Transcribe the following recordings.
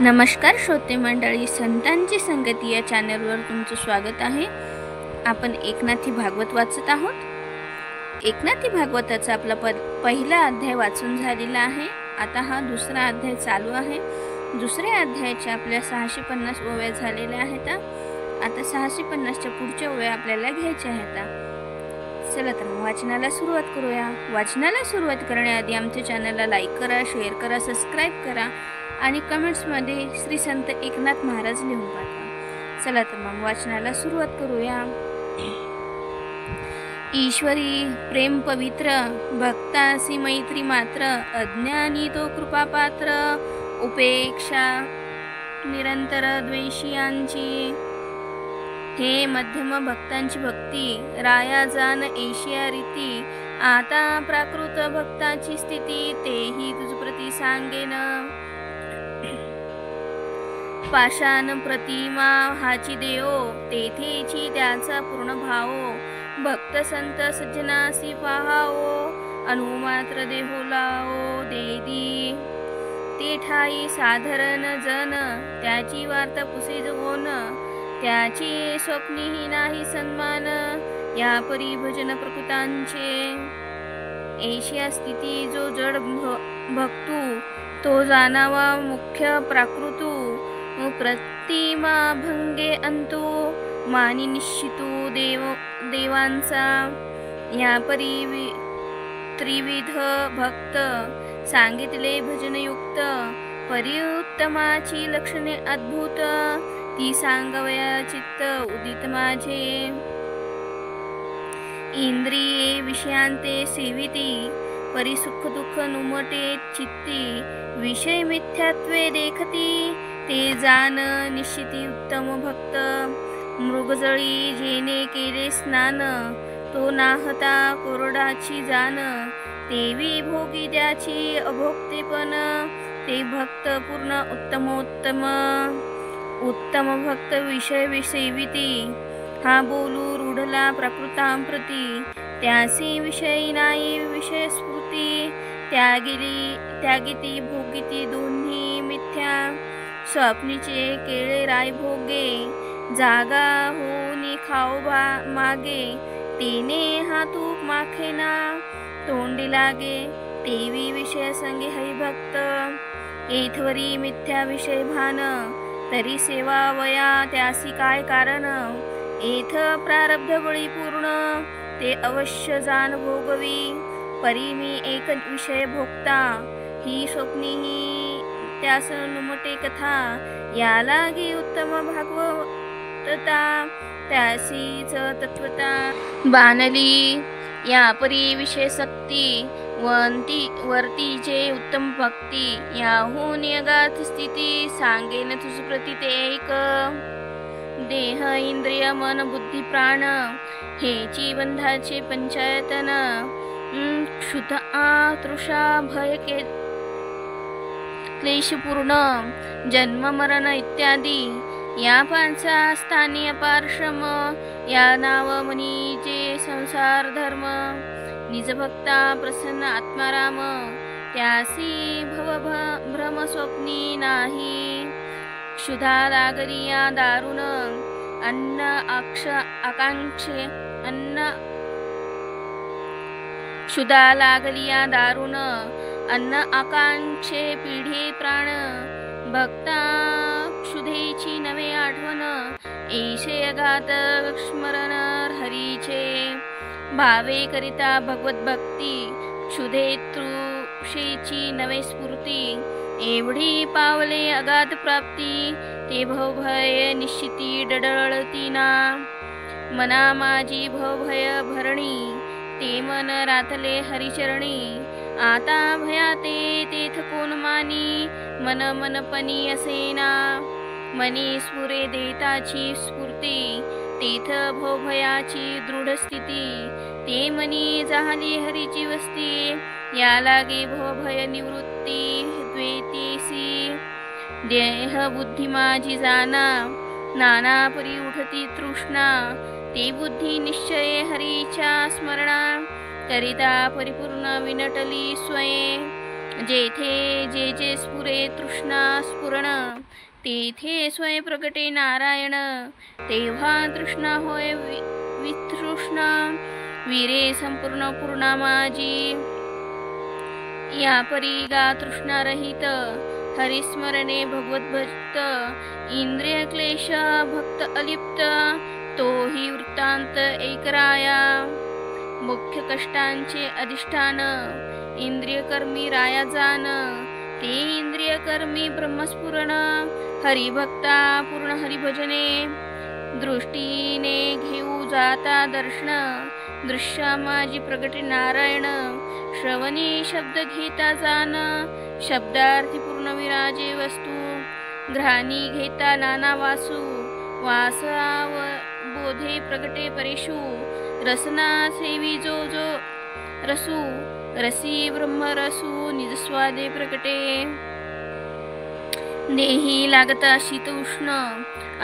नमस्कार श्रोते मंडळी, संतांची संगती या चॅनलवर तुमचं स्वागत आहे। आपण एकनाथी भागवत वाचत आहोत। एकनाथी भागवताचा आपला पहिला अध्याय वाचून झालेला आहे। आता हा दुसरा अध्याय चालू आहे। दुसऱ्या अध्यायाच्या आपल्या 650 ओव्या झालेल्या आहेत। आता 650च्या पुढच्या ओव्या आपल्याला घ्यायच्या आहेत। चला तर वाचनाला सुरुवात करूया। वाचनाला सुरुवात करण्याआधी आमच्या चॅनलला लाईक करा, शेअर करा, सबस्क्राईब करा आणि कमेंट्समध्ये श्री संत एकनाथ महाराज लिहून पाठवा। चला तर मग वाचनाला सुरुवात करूया। ईश्वरी प्रेम पवित्र, भक्तासी मैत्री मात्र, अज्ञानी तो कृपापात्र, उपेक्षा निरंतर द्वेषियांची। हे मध्यम भक्तांची भक्ती, राया जाण एशिया रीती, आता प्राकृत भक्ताची स्थिती, तेही तुझप्रती सांगेन। पाषाण प्रतिमा हाची देव, तेथेची त्याचा पूर्ण भाव, भक्त संत सज्जनासी पाहावो, अनुमात्र देहो लावो देदी। ते ठाई साधारण जन, त्याची वार्ता पुसे जगोन, त्याची स्वप्नीही नाही सन्मान, या परी भजन प्रकृतांचे। एशिया स्थिती जो जड भक्तू, तो जाणावा मुख्य प्राकृतू, प्रतिमा भंगे अंतू, मानी निश्चितू देवांचा। या परी त्रिविध भक्त, सांगितले भजनयुक्त, परिउत्तमाची लक्षणे अद्भुत, ती सांगवया चित्त उदित माझे। इंद्रिये विषयांते सेविती, परी सुख दुःख नुमटे चित्ती, विषय मिथ्यात्वे देखती, ते जाण निश्चिती उत्तम भक्त। मृगजळी जेने केले स्नान, तो नाहता कोरडाची जाण, तेवी भोगी त्याची अभोक्तेपण, ते भक्त पूर्ण उत्तमोत्तम। उत्तम भक्त विषय सेविती, हा बोलू रूढला प्रकृतांप्रती, त्यासी विषयी नाही विषय स्फूर्ती, त्यागिती भोगिती दोन्ही मिथ्या, स्वप्नीचे केळे राय भोगे, जागा होनी खाओ मागे, तेने हा तूप माखेना तोंडी लागे, तेवी विषय संगे हरिभक्त, एथवरी मिथ्या विषय भान, तरी सेवा वया त्यासी काय कारण, एथ प्रारब्ध बळी पूर्ण, ते अवश्य जाण भोगवी, परी मी एक विषय भोगता, ही स्वप्नीही त्यास नुमटे कथा, या लागी उत्तम भागवतता, त्यासीच तत्वता बाणली। या परी विषय सक्ती, वर्तीचे उत्तम भक्ती, याहून अगाध स्थिती, सांगेन तुझ प्रती ते एक। देह इंद्रिय मन बुद्धी प्राण, हेची बंधाचे पंचायतन, क्षुधा तृषा भय क्लेशपूर्ण, जन्म मरण इत्यादी, या पांचा स्थानीय पार्श्रम, या नाव मनीचे संसार धर्म। निजभक्ता प्रसन्न आत्माराम, त्यासी भ्रम स्वप्नी नाही, क्षुधा लागली या दारुण, क्षुधा लागली या दारुण, अन्न आकांक्षे पिढे प्राण, भक्ता क्षुधेची नवे आठवण, ऐशे अगाध स्मरण हरीचे, भावे करिता भगवत भक्ती, क्षुधे तृषेची नवे स्फूर्ती, एवढी पावले अगाध प्राप्ती, ते भवभय निश्चिती डडळती ना, मना माझी भवभय भरणी, ते मन रातले हरिचरणी, आता भयाते तेथ कोण मानी, मन मनपणी असेना, मनी स्फुरे देताची स्फूर्ती, तेथ भवभयाची दृढ स्थिती, ते मनी झाली हरीची वस्ती, या लागे भवभय निवृत्ती द्वेतीसी। देह बुद्धी माझी जाना, नाना परी उठती तृष्णा, ते बुद्धी निश्चय हरीच्या स्मरणा, करिता परिपूर्ण विनटली स्वये, जेथे जे स्फुरे तृष्णा स्फुरण, तेथे स्वयं प्रगटे नारायण, तेव्हा तृष्णा होय वितृष्णा, वीरे संपूर्ण पूर्णा माझी, या परी गा तृष्णा रहित, हरिस्मरणे भगवत भक्त, इंद्रिय क्लेश भक्त अलिप्त, तोही वृत्तांत एकराया, मुख्य कष्टांचे अधिष्ठान, इंद्रिय कर्मी राया जान, ते इंद्रिय कर्मी ब्रह्मस्फुरण, हरिभक्ता पूर्ण हरिभजने, दृष्टीने घेऊ जाता दर्शन, दृश्या माझी प्रगटी नारायण, श्रवणी शब्द घेता जान, शब्दार्थी पूर्ण विराजे वस्तू, घ्राणी घेता नाना वासू, वासाव बोधे प्रगटे परेशू, रसना सेवी जो जो रसू, रसी ब्रह्म रसू निजस्वादे प्रकटे, देही लागता शीत उष्ण,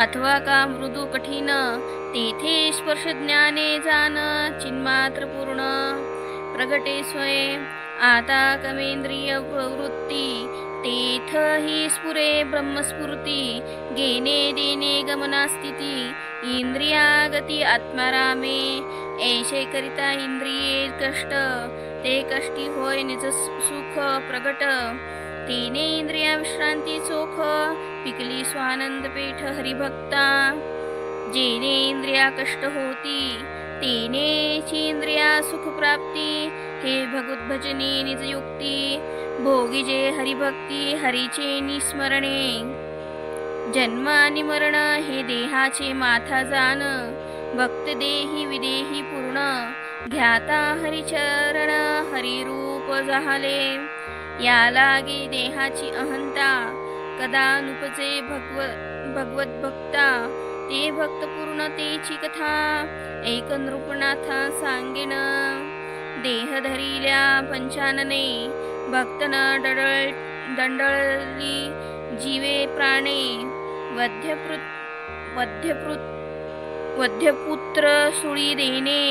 अथवा का मृदू कठीण, तेथे स्पर्श ज्ञाने जान, चिन्मात्र पूर्ण प्रगटे स्वयं, आता कमेंद्रिय प्रवृत्ती, तेथ ही स्फुरे ब्रह्मस्फूर्ती, घेणे देणे गमना स्थिती, इंद्रिया गती आत्मारामे, ऐशे करिता इंद्रिये कष्ट, ते कष्टी होय निज सुख प्रगट, तेने इंद्रिया विश्रांती चोख, पिकली स्वानंद पेठ हरिभक्ता, जेने इंद्रिया कष्ट होती, तेनेची इंद्रिया सुख प्राप्ती, हे भगवत भजने निजयुक्ती, भोगीजे हरिभक्ती हरीचे निस्मरणे, जन्म आणि मरण हे देहाचे माथा जाण, भक्त देही विदेही पूर्ण, घ्याता हरिचरण हरिरूप झाले, या लागे देहाची अहंता, कदा नुपजे भगवत भक्ता, ते भक्त पूर्णतेची कथा, एक नृपनाथा सांगेन, देह धरिल्या पंचानने, भक्तन दंडळली जीवे प्राणे, वध्यपुत्र सुळी देणे,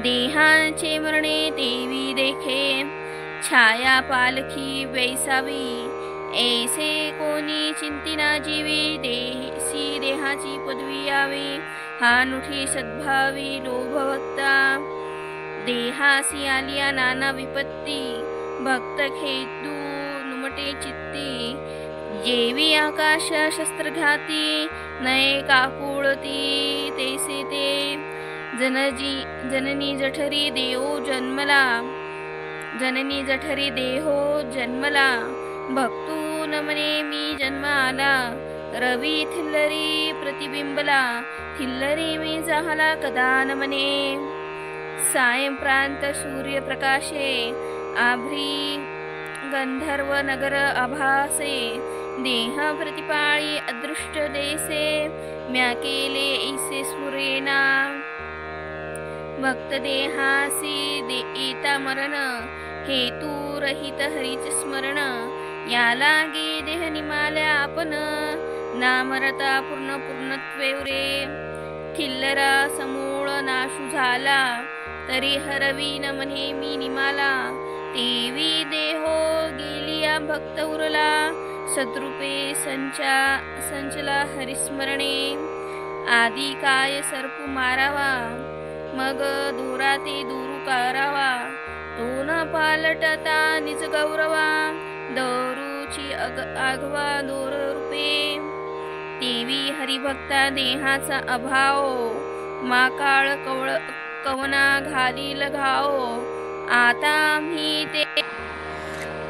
देहाचे मरणे देवी देखे, छाया पालखी वैसावी, ऐसे कोणी चिंतिना जीवी, देसी देहाची पदवी यावी, हा नुठी सद्भावी लोभ भक्ता, देहासी आलिया नाना विपत्ती, भक्त खेतू नुमटे चित्ती, जेवी आकाश शस्त्रघाती, नये काकुळती तैसे ते, जननी जठरी देहो जन्मला, जननी जठरी देहो जन्मला, भक्तू नमने मी जन्म आला, रवी थिल्लरी प्रतिबिंबला, थिल्लरी मी झाला कदा नमने, सायंप्रांत सूर्यप्रकाशे, आभ्री गंधर्व नगर आभासे, देह प्रतिपाळी अदृष्ट देसे, म्या केले ऐसे स्फुरेना, भक्त देहासी येता मरण, हेतू रहित हरीच स्मरण, या लागे देह निमाल्या आपण, नामरता पूर्ण पूर्णत्वेवरे, थिल्लरा समूळ नाशू झाला, तरी हरवी न म्हणे मी निमाला, तेवी देहो गेलिया भक्त उरला, सद्रूपे संचला हरिस्मरणे, आदी काय सर्पू मारावा, मग दूरा ते दूर करावा, तो न पालटता निज गौरवा, दरुची आघवा दोर रूपे, देवी हरिभक्ता देहाचा अभाव, मा काळ कवना घालील घाव, आता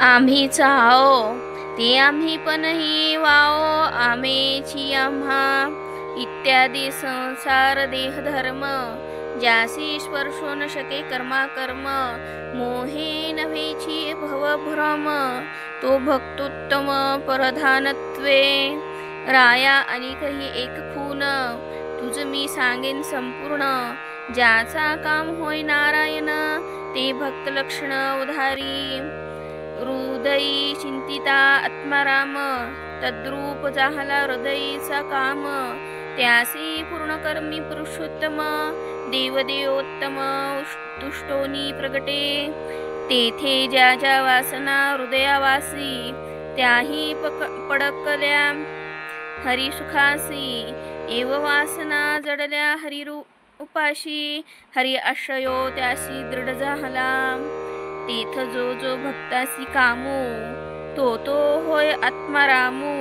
आम्ही चाओ, ते आम्ही पणही वाओ, आमेची आम्हा, इत्यादी संसार देह धर्म, ज्यासी स्पर्शो न शके कर्मा कर्म, मोहे नव्हेची भवभ्रम, तो भक्तोत्तम परधानत्वे, राया अनेकही एक खून, तुझ मी सांगेन संपूर्ण, ज्याचा काम होय नारायण, ते भक्त लक्षण उधारी, हृदयी चिंतिता आत्माराम, तद्रूप झाला हृदयीचा काम, त्यासी पूर्णकर्मी पुरुषोत्तम, देवदेवोत्तम तुष्टोनी प्रगटे, तेथे ज्या ज्या वासना हृदयावासी, त्याही पडकल्या हरी सुखासी एव वासना जडल्या हरी उपाशी हरी आश्रयो त्यासी दृढ झाला तेथ जो जो भक्तासी कामो तो तो होय आत्मारामो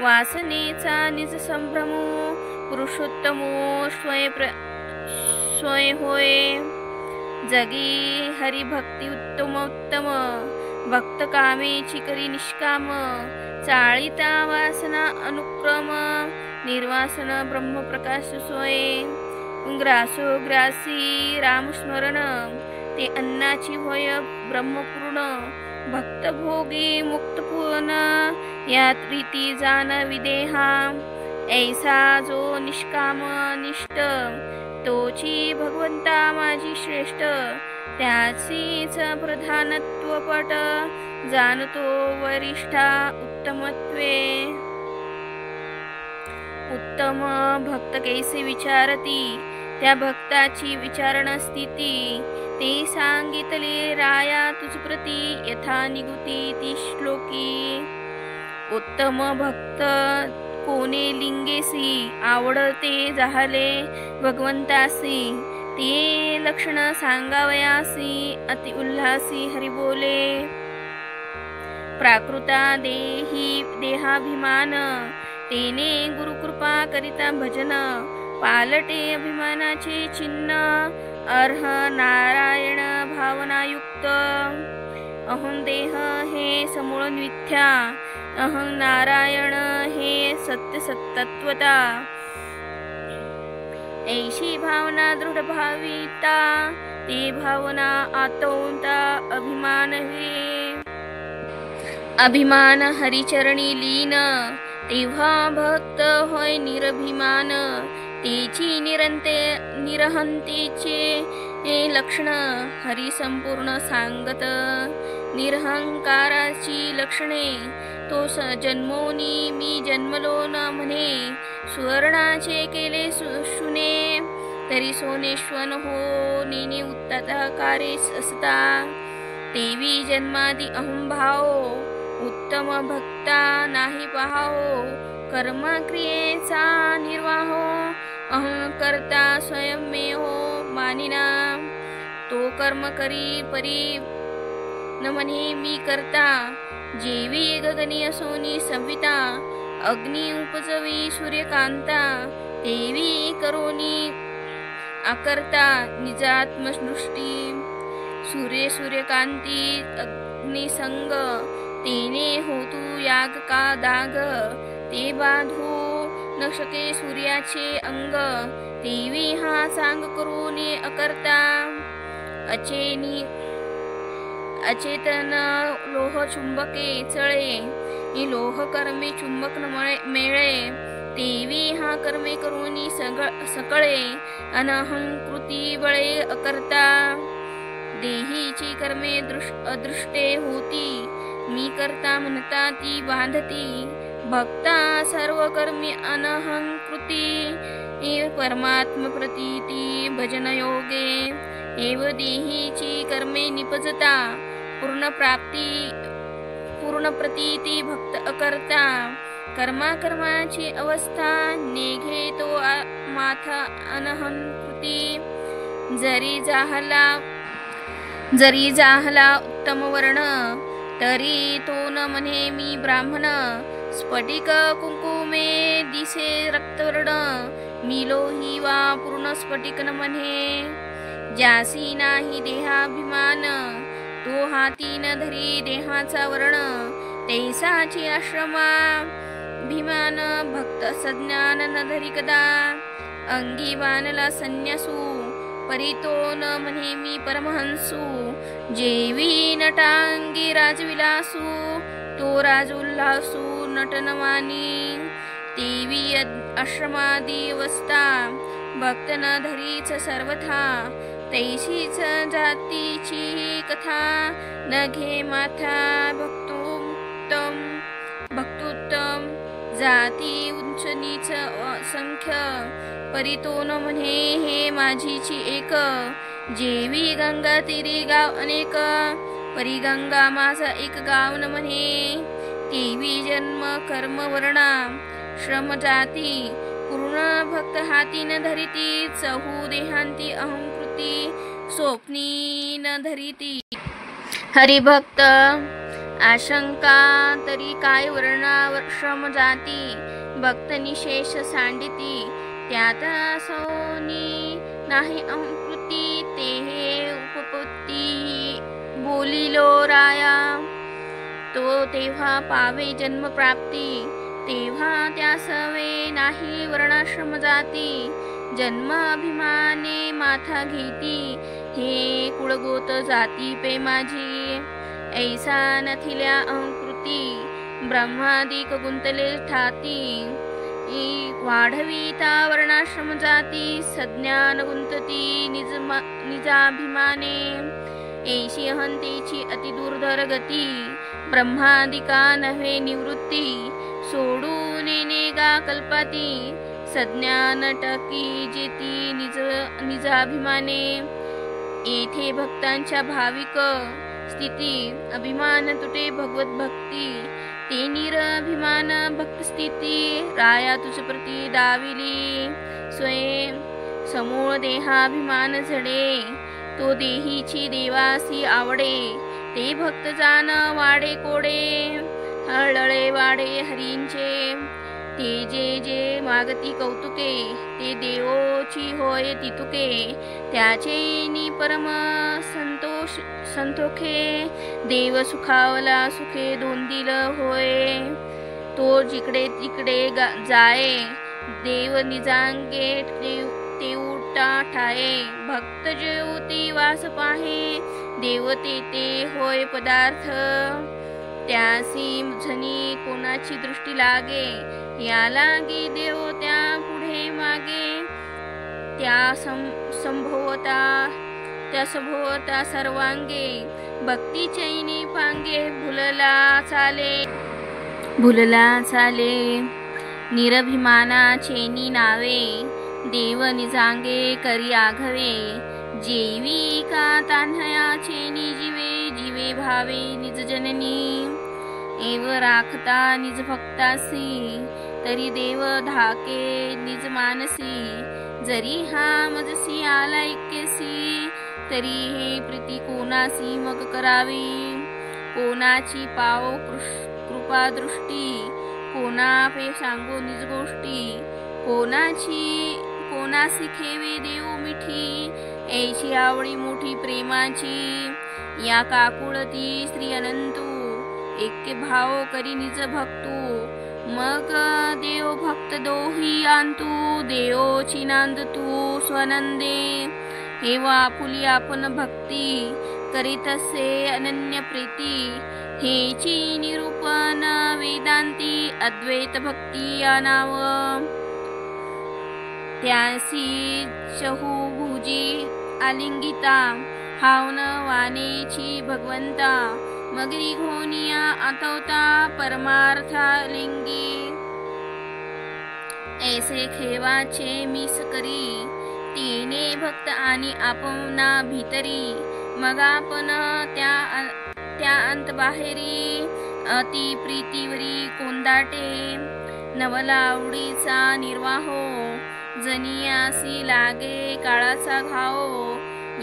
वासनेचा निज संभ्रमो पुरुषोत्तमो स्वय होय जगी हरी भक्ती उत्तम भक्त कामेची करी निष्काम चाळिता वासना अनुक्रम निर्वासन ब्रह्मप्रकाश सोय ग्रासो ग्रासी रामस्मरण ते अन्नाची होय ब्रह्मपूर्ण भक्त भोगी मुक्तपूर्ण यात रीती जाण विदेहा ऐसा जो निष्काम निष्ठ तोची भगवंता माझी श्रेष्ठ त्याचीच प्रधानत्व पट जाणतो वरिष्ठा उत्तमत्वे उत्तम भक्त कैसे विचारती त्या भक्ताची विचारण स्थिती ते सांगितले राया तुझ प्रती यथा निगुती ती श्लोकी उत्तम भक्त कोणे लिंगेसी आवडते जाहले भगवंतासी ते लक्षण सांगावयासी अति उल्हासी हरि बोले प्राकृता देही देहाभिमान तेने गुरुकृपा करिता भजन पालटे अभिमानाचे चिन्ह अर्ह नारायण भावनायुक्त अहं देह हे समूळ मिथ्या अहं नारायण हे सत्य सत्तत्वता ऐशी भावना दृढ भाविता ते भावना आतोंता अभिमान हे अभिमान हरिचरणी लीन तेव्हा भक्त होय निरभिमान तेची निरहंतेचे लक्षण हरी संपूर्ण सांगत निरहंकाराची लक्षणे तो जन्मोनी मी जन्मलो न म्हणे सुवर्णाचे केले शुने तरी सोनेश्वन हो नेने उत्तताकारे असता देवी जन्मादी अहंभाव उत्तम भक्ता नाही पहाओ कर्म क्रियेचा निर्वाहो अहं करता स्वयं मे हो मानिना तो कर्म करी परी न म्हणे मी करता जेवी गगनी सोनी संविता अग्नी उपजवी सूर्यकांता देवी करोनी आकर्ता निजात्मदृष्टी सूर्यकांती अग्निसंग तेने होतू याग का दाग ते बाधू न शके सूर्याचे अंग देवी हा सांग करूने अकर्ता अचेतन लोह चुंबके चळे लोह कर्मे चुंबक मेळे देवी हा कर्मे करूनी सकळे अनहंकृती बळे अकर्ता देहीची कर्मे अदृष्टे होती मी करता म्हणता ती बांधती भक्ता सर्व कर्मी अनहंकृती परमात्म प्रतीती भजन योगे एव देहीची कर्मे निपजता पूर्ण प्रतीती भक्त अकर्ता कर्माची अवस्था नेघे तो माथा अनहंकृती जरी जाहला उत्तम वर्ण तरी तो न म्हणे मी ब्राह्मण स्फटिक कुंकुमे दिसे रक्तवर्ण मी लोही वा पूर्ण स्फटिक न म्हणे ज्यासी नाही देहाभिमान तो हाती न धरी देहाचा वर्ण तैसाची आश्रमा भिमान भक्त सज्ञान न धरी कदा अंगी बाणला संन्यासू परितो न म्हणे मी परमहंसू जेवी नटांगी राजविलासू तो राजउल्हासू नटनवानी देवी आश्रमादी अवस्था भक्त न धरीच सर्वथा तैशीच जातीची कथा न घे माथा भक्तोत्तम जाती उंच नीच संख्य परितो न म्हणे हे माझीची एक जेवी गंगा तिरी गाव अनेक परी गंगा माझा एक गाव न म्हणे केवी जन्म कर्म वर्णा श्रम जाती पूर्ण भक्त हाती न धरिती चहू देहांती अहंकृती स्वप्नी न धरिती हरिभक्त आशंका तरी काय वर्णाश्रम जाती भक्त निशेष सांडिती त्यात सोनी नाही अहंकृती ते हे उपपत्ती बोलिलो राया तो तेव्हा पावे जन्म प्राप्ती तेव्हा त्या सवे नाही वर्णाश्रम जाती जन्म अभिमाने माथा घेती हे कुळगोत जाती पे माझी ऐसा नथिल्या अहंकृती ब्रह्मादिक गुंतले ठाती वाढविता वर्णाश्रम जाती सज्ञान गुंतती निजाभिमाने ऐशी अहंतेची अतिदुर्धर गती ब्रह्मादिका नव्हे निवृत्ती सोडून नेगा कल्पाती सज्ञान टकी जेती निजाभिमाने येथे भक्तांच्या भाविक स्थिती अभिमान तुटे भगवत भक्ती ते निरभिमान भक्त स्थिती राया तुझ प्रती दाविली स्वयं समूळ देहाभिमान झडे तो देहीची देवासी आवडे ते भक्त जाण वाडे कोडे हळळे वाडे हरींचे ते जे जे मागती कौतुके ते देवोची होय तितुके त्याचे नि परम संतोखे देव सुखावला सुखे दोंदिल होय तो जिकडे तिकडे जाये देव निजांगे ते उठा ठाये भक्त जेवती वास पाहे देवते ते होय पदार्थ त्यासी झनी कोणाची दृष्टी लागे या लागे देव त्या पुढे मागे त्या संभोवता सर्वांगे भक्ती चैनी पांगे भुलला चाले निरभिमानाचे नावे देव निजांगे करी आघवे जेवी का तान्हयाचे जीवे जीवे भावे निज जननी एव राखता निज भक्तासी तरी देव धाके निज मानसी जरी हा मजसी आला ऐकेसी तरी हे प्रीती कोणासी मग करावी कोणाची पाव कृपा दृष्टी कोणा पे सांगो निज गोष्टी कोणासी खेवे देव मिठी ऐशी आवडी मोठी प्रेमाची या काकुळती श्री अनंतू एके भाव करी निज भक्तू मग देव भक्त दोही आणतू देवची नांद तू स्वनंदे हेवा आपुली आपण भक्ती करीतसे अनन्य प्रीती हेची निरूपण वेदांती अद्वैत भक्ती या नाव त्यासी चहुभुजी आलिंगिता हावन वानेची भगवंता मगरी घोनिया आतवता परमार्था लिंगी ऐसे खेवाचे मीस करी तिने भक्त आणि आपणा भीतरी मग आपण त्या अंत बाहेरी अति प्रीतीवरी कोंदाटे नवला आवडीचा निर्वाहो जनियासी लागे काळाचा घाव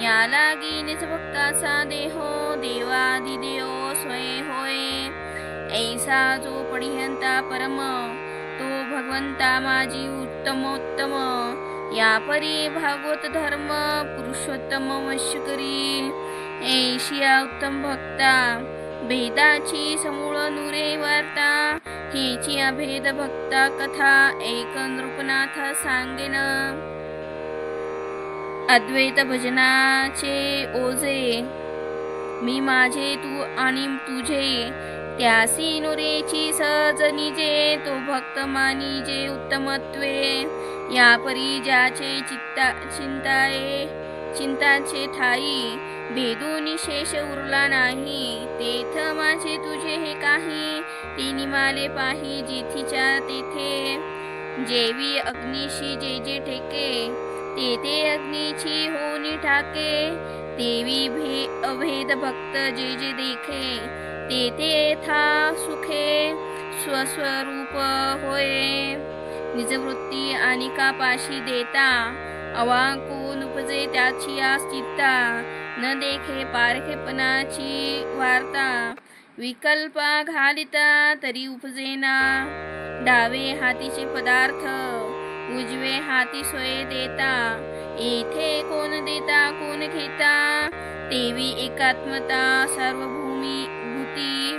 या लागी निज भक्ताचा देहो देवादिदेव स्वय होय ऐसा जो पडिहंता परम तो भगवंता माझी उत्तमोत्तम या परी भागवत धर्म पुरुषोत्तम वश्यकरी ऐशिया उत्तम भक्ता भेदाची समूळ नुरे वार्ता हेची अभेद भक्ता कथा एक नृपनाथ सांगेन अद्वैत भजनाचे ओझे मी माझे तू आणि तुझे त्यासी नुरेची सहज निजे तो भक्त मानिजे उत्तमत्वे या परी ज्याचे चिंताचे ठाई भेदून शेष उरला नाही तेथ माझे तुझे हे काही ते निमाले पाही जेथीच्या तेथे जेवी अग्निशी जे जे ठेके तेथे अग्नीची होनी ठाके देवी अभेद भक्त जे जे देखे तेथे था सुखे स्वस्वरूप होय। निजवृत्ती आणि कापाशी देता, अवाकून उपजे त्याची चित्ता, न देखे पारखेपणाची वार्ता, विकल्पा घालिता तरी उपजेना, डावे हातीचे पदार्थ उजवे हाती सोय देता, येथे कोण देता कोण घेता, तेवी एकात्मता सर्वभूमी भूती,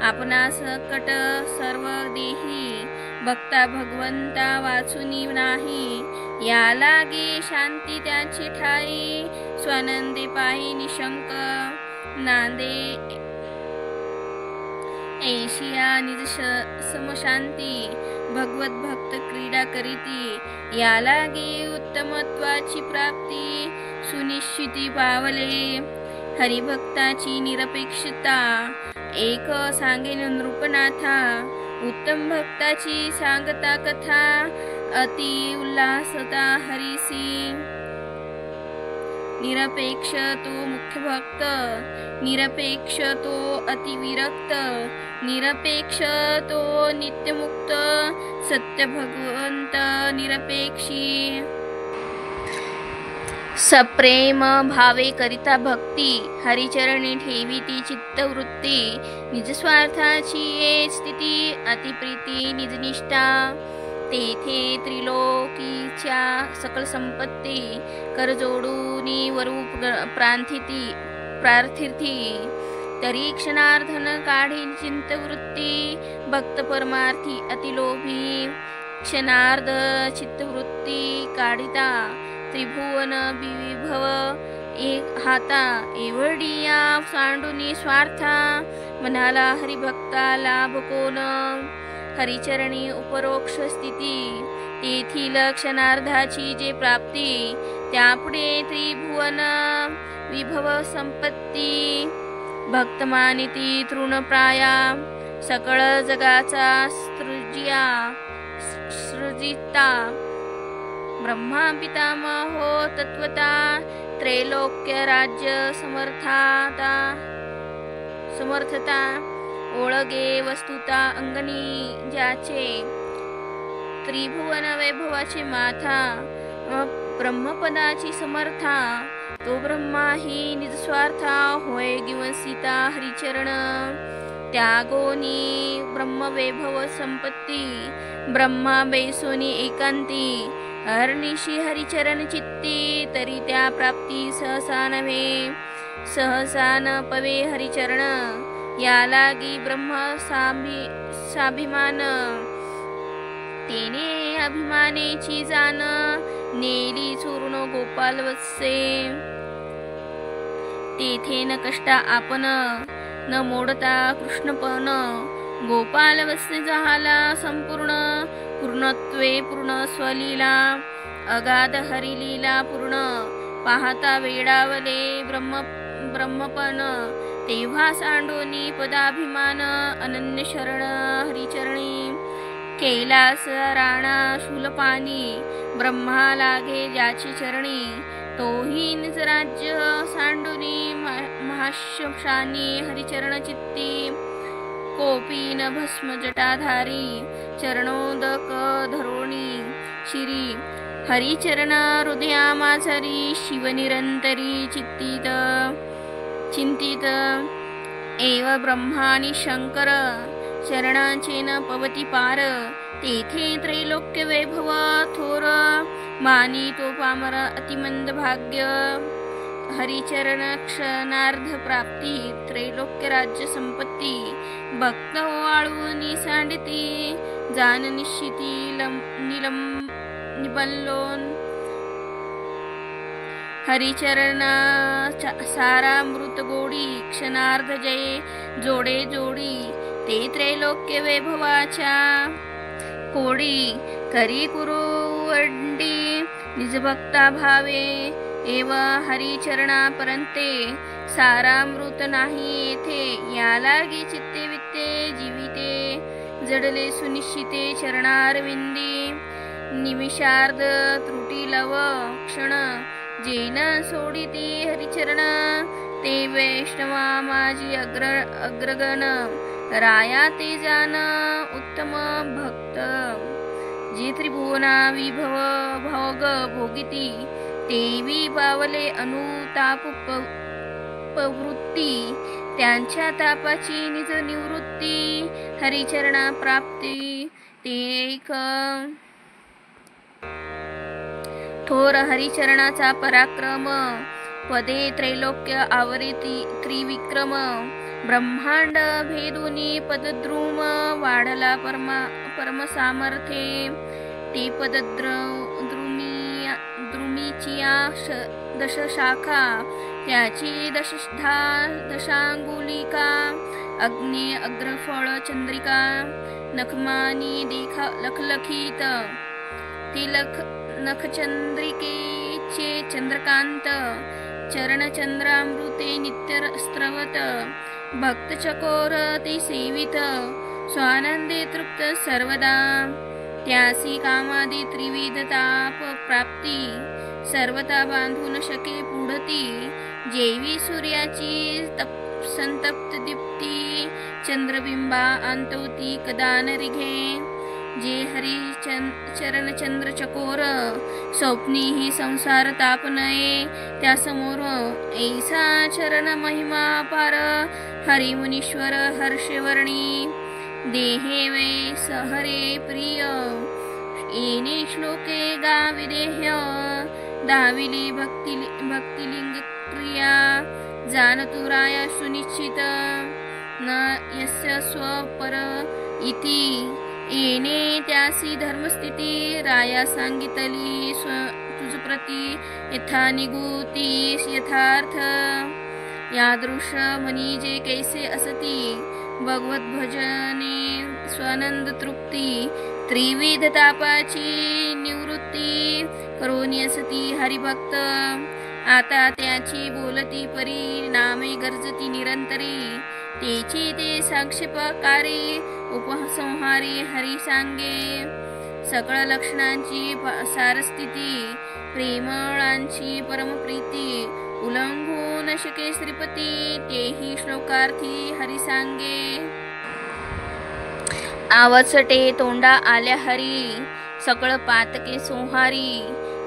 आपणास कट सर्व देही, बघता भगवंता वाचुनी नाही, या लागे शांती त्याची ठाई, स्वानंदे पायी निशंक नांदे ऐशिया निज समशांती, भगवत भक्त क्रीडा करीती, या लागे उत्तमत्वाची प्राप्ती, सुनिश्चिती पावले, हरिभक्ताची निरपेक्षता, एक सांगेन नृपनाथा, उत्तम भक्ताची सांगता कथा, अति उल्हासता हरिसी, निरपेक्ष तो मुख्य भक्त, निरपेक्ष तो अतिविरक्त, निरपेक्ष तो नित्यमुक्त, सत्य भगवंत निरपेक्षी, सप्रेम भावे करिता भक्ती, हरिचरणी ठेविती चित्तवृत्ती, निजस्वार्थाची ये स्थिती, अतिप्रीती निजनिष्ठा, तेथे त्रिलोकीच्या सकल संपत्ती, कर जोडूनी वरूप प्रार्थिती, तरी क्षणार्धन काढी चित्तवृत्ती, भक्त परमार्थी अतिलोभी, क्षणार्ध चित्तवृत्ती काढिता, त्रिभुवन विभव एक हाता, एवढिया सांडुनी स्वार्था, मनाला हरिभक्ता लाभ कोण, हरिचरणी उपरोक्ष स्थिती, तेथील क्षणार्धाची जे प्राप्ती, त्यापुढे त्रिभुवन विभव संपत्ती, भक्तमानिती तृणप्राया, सकळ जगाचा सृजिता, ब्रह्मा पितामहो तत्वता, त्रैलोक्य राज्य समर्थता, ओळगे वस्तुता अंगणी ज्याचे, त्रिभुवन वैभवाचे माथा, ब्रह्मपदाची समर्था, तो ब्रह्मा ही निजस्वार्था, होय गिवसिता हरिचरण, त्यागोनी ब्रह्मवैभव संपत्ती, ब्रह्मा बैसोनी एकांती, हरनिशी हरिचरण चित्ती, तरी त्या प्राप्ती सहसा नव्हे, सहसा न पवे हरिचरण, या लागी ब्रह्म साभिमान, तेने अभिमानेची जाण, नेली चूर्ण गोपाल वत्से, तेथे न कष्टा आपण, न मोडता कृष्णपण, गोपाल वत्से जहाला संपूर्ण, पूर्णत्वे पूर्ण स्वलीला, अगाध हरिलीला पूर्ण, पाहता वेडावले ब्रह्मपण, तेव्हा सांडोनी पदाभिमान, अनन्य शरण हरिचरणी, कैलास राणा शूलपाणी, ब्रह्मा लागे ज्याची चरणी, तोही निज राज्य सांडुनी, महाश्मशानी हरिचरण चित्ती, कोपीन भस्म जटाधारी, चरणोदक धरोणी शिरी, हरिचरण हृदया माझरी, शिवनिरंतरी चिंतित, एव ब्रह्मानी शंकर, चरणाचे न पवती पार, तेथे त्रैलोक्य वैभव थोर, मानी तो पामर अतिमंद भाग्य, हरिचरण क्षणार्ध प्राप्ती, त्रैलोक्य राज्य संपत्ती, भक्त वाळूनी सांडती, जान निश्चिती निबल्लोन, हरिचरण सारामृत गोडी, क्षणार्ध जय जोडे जोडी, ते त्रैलोक्य वैभवाच्या कोडी, करी कुरुवंडी निजभक्ता भावे, एव हरिचरणा परंते, सारामृत नाही येथे, या लागी चित्ते वित्ते जीविते, जडले सुनिश्चिते चरणारविंदी, निमिषार्ध त्रुटी लव क्षण, जेन सोडिती हरिचरण, ते वैष्णवा माझी अग्रगण, राया ते जान उत्तम भक्त, जे त्रिभुवना विभव भोग भोगिती तेवी पावले अनुताप प्रवृत्ती त्यांच्या तापाची निज निवृत्ती हरिचरणा प्राप्ती ते एक थोर हरिचरणाचा पराक्रम पदे त्रैलोक्य आवरिती त्रिविक्रम ब्रह्मांड भेदुनी पदद्रुम वाढला परमसामर्थ्ये ते द्रुमीचिया दशशाखा त्याची दशांगुलिका अग्नि अग्रफळ चंद्रिका नखमानी देखा लखलखित तिलक नखचंद्रिकेचे चंद्रकांत चरणचंद्रामृते नित्य स्त्रवत भक्तचकोर ते सेवित स्वानंदे तृप्त सर्वदा त्यासी कामादी त्रिविध ताप प्राप्ती सर्वता बांधून शके पुढती जेवी सूर्याची संतप्त दीप्ती चंद्रबिंबा अंतवती कदा न रिघे जे हरी चरण चकोर स्वप्नी ही संसार ताप नये त्या समोर ऐसा चरण महिमा पार हरी मुनीश्वर हर्षवर्णी देहे वे सहरे प्रिय येणे श्लोके गाविदेह्य दाविली भक्तिलिंग क्रिया जानतुराया सुनिश्चित न यस्य स्वपर इति येणे त्यासी धर्मस्थिती राया सांगितली तुझ प्रती यथा निगुती यथार्थ यादृश मनी जे कैसे असती भगवत भजने स्वानंद तृप्ती त्रिविध तापाची निवृत्ती करून असती हरिभक्त आता त्याची बोलती परी नामे गरजती निरंतरी तेची ते साक्षीपकारी उपसंहारी हरी सांगे सकळ लक्षणांची सारस्थिती प्रेमळांची परमप्रीती उल्लंघू न शके श्रीपती तेही श्लोकार्थी हरी सांगे आवचटे तोंडा आल्या हरी सकळ पातके संहारी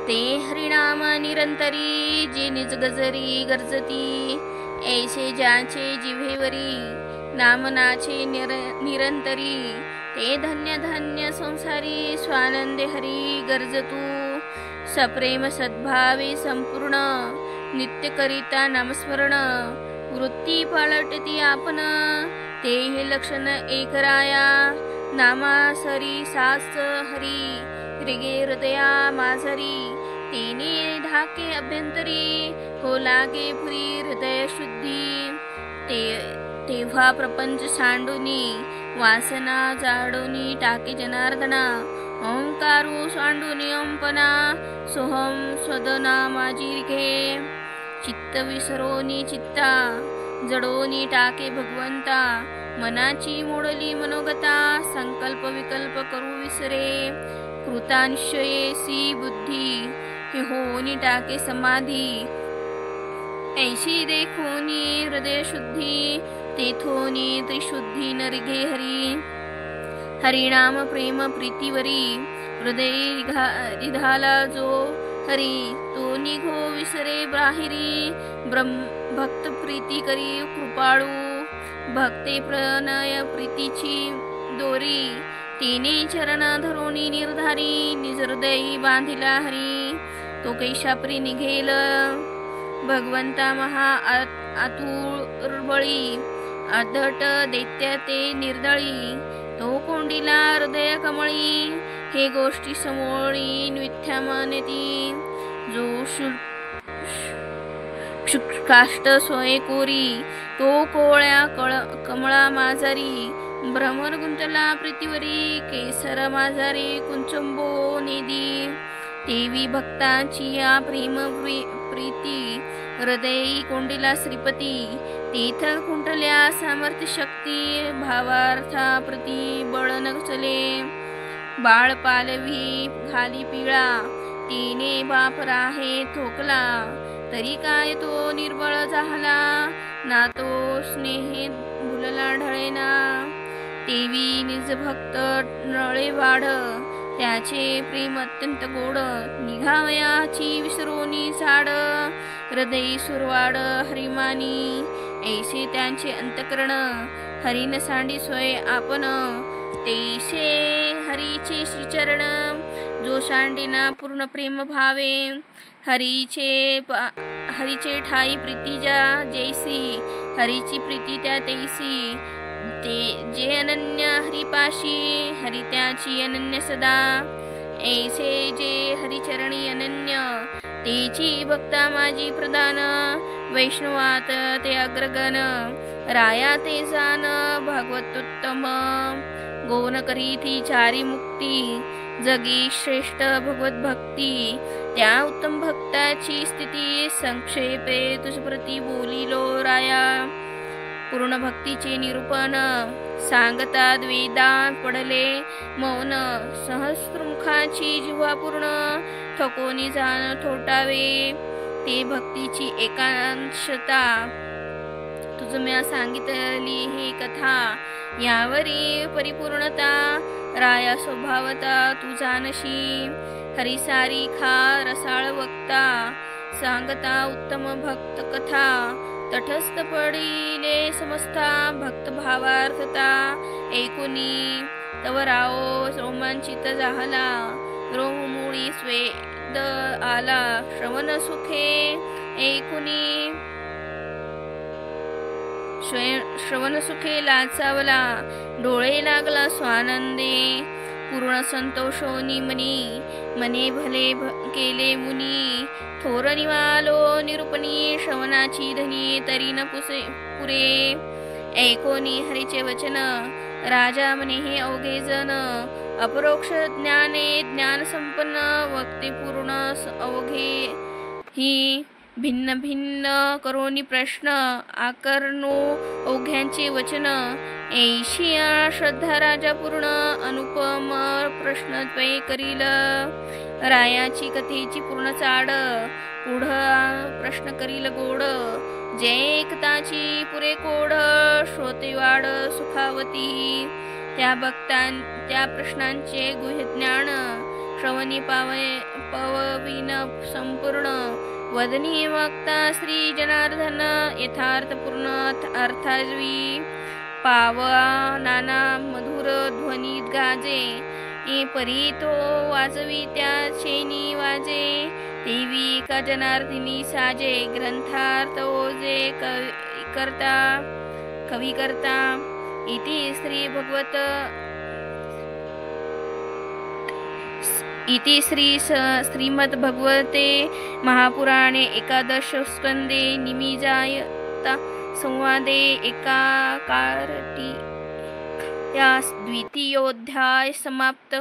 ते हरिनाम निरंतरी जे निज गजरी गरजती ऐसे ज्याचे जिव्हेवरी नामनाचे निरंतरी ते धन्य धन्य संसारी स्वानंदे हरी गरजतू सप्रेम सद्भावे संपूर्ण नित्य करिता नामस्मरण वृत्ती पालटती आपण ते हे लक्षण एकराया नामासरी सास हरी रिगे हृदया माझरी तिने धाके अभ्यंतरी हो लागे पुरी हृदय शुद्धी तेव्हा प्रपंच सांडुनी वासना जाडोनी टाके जनार्दना ओंकारू सांडुनी अंपना सोहम स्वदना माझी रिघे चित्त विसरोनी चित्ता जडोनी टाके भगवंता मनाची मोडली मनोगता संकल्प विकल्प करू विसरे कृतांशयेसी बुद्धी हे होनी टाके समाधी ऐशी देखोनी हृदय शुद्धी तेथोनी त्रिशुद्धी नरिघे हरी हरिनाम प्रेम प्रीतीवरी हृदय रिधाला जो हरी तो निघो विसरे बाहिरी भक्त प्रीती करी कृपाळू भक्ते प्रणय प्रीतीची दोरी तिने चरण धरोणी निर्धारी निज हृदयी बांधिला हरी तो कैशापरी निघेल भगवंता महा आतुरबळी अधट दैत्य ते निर्दळी तो कोंडीला हृदय कमळी हे गोष्टी समोळी मिथ्या मानती जो शुष्काष्ट सोय कोरी तो कोळ्या कमळा माझारी भ्रमर गुंतला प्रीतीवरी केसर माझारी कुंचंबो नेदी देवी भक्तांची या प्रेम प्रीती हृदयी कोंडीला श्रीपती तीथ कुंटल्या सामर्थ्य शक्ती भावार्था प्रती बळ नचले बाळ पालवी खाली पिळा तिने बाप राहे थोकला तरी काय तो निर्बळ झाला ना तो स्नेहे भुलला ढळेना देवी निज भक्त नळे वाढ त्याचे प्रेम अत्यंत गोड, निघावयाची विसरोनी साड, हृदय सुरवाड हरिमानी, ऐसे त्यांचे अंतकरण, हरिन सांडी सोय आपण, तैसे हरीचे श्रीचरण, जो सांडिना पूर्ण प्रेम भावे, हरीचे ठाई प्रीतीजा जैसी, हरीची प्रीती त्या तैसी, ते जे अनन्य हरिपाशी, हरि त्याची अनन्य सदा, ऐसे जे हरिचरणी अनन्य, तेची भक्ता माझी प्रधान, वैष्णवात ते अग्रगण, राया ते जान भागवतोत्तम, गौन करीती चारी मुक्ती, जगी श्रेष्ठ भगवत भक्ती, त्या उत्तम भक्ताची स्थिती, संक्षेपे तुझप्रती बोलिलो राया, पूर्ण भक्तीचे निरूपण, सांगतात वेदांत पडले मौन, सहस्रमुखाची जिव्हा पूर्ण, थकोनी जाण थोटावे, ते भक्तीची एकांशता, तुझ म्या सांगितली हे कथा, यावरी परिपूर्णता, राया स्वभावता तू जानशी, हरिसारी खा रसाळ वक्ता, सांगता उत्तम भक्त कथा, तटस्थ पडिले समस्ता, भक्त भावार्थता, ऐकुनी तव राओ रोमांचित झाला, रोमुळी स्वेद आला, श्रवण सुखे ऐकुनी, श्रवण सुखे लाचावला, डोळे लागला स्वानंदे, पूर्ण संतोषोनी मनी, मने भले केले मुनी, थोर निवालो निरूपणी, श्रवणाची धनी तरी न पुरे, ऐकोनी हरीचे वचन, राजा म्हणे हे अवघे जन, अपरोक्ष ज्ञाने ज्ञान संपन्न, वक्ते पूर्ण अवघे ही, भिन्न भिन्न करोनी प्रश्न, आकर्णो अवघ्यांचे वचन, ऐशिया श्रद्धा राजा पूर्ण, अनुपम प्रश्न त्वये करील, रायाची कथेची पूर्ण चाड, पुढ प्रश्न करील गोड, जय एकताची पुरे कोड, श्रोते वाड सुखावती, त्या प्रश्नांचे गुह्य ज्ञान, श्रवणी पवविन संपूर्ण, वदनी वक्ता श्री जनार्दन, यथार्थपूर्ण अर्थाजवी, पावा नाना मधुर ध्वनीत गाजे, परी तो वाजवी त्या शेनी वाजे, देवी का जनार्दिनी साजे, ग्रंथार्थ ओजे कवी करता, इति श्रीमद् भगवते महापुराणे एकादश स्कंदे निमिजायता संवादे एकाकारटी या द्वितीयोध्याय समाप्त।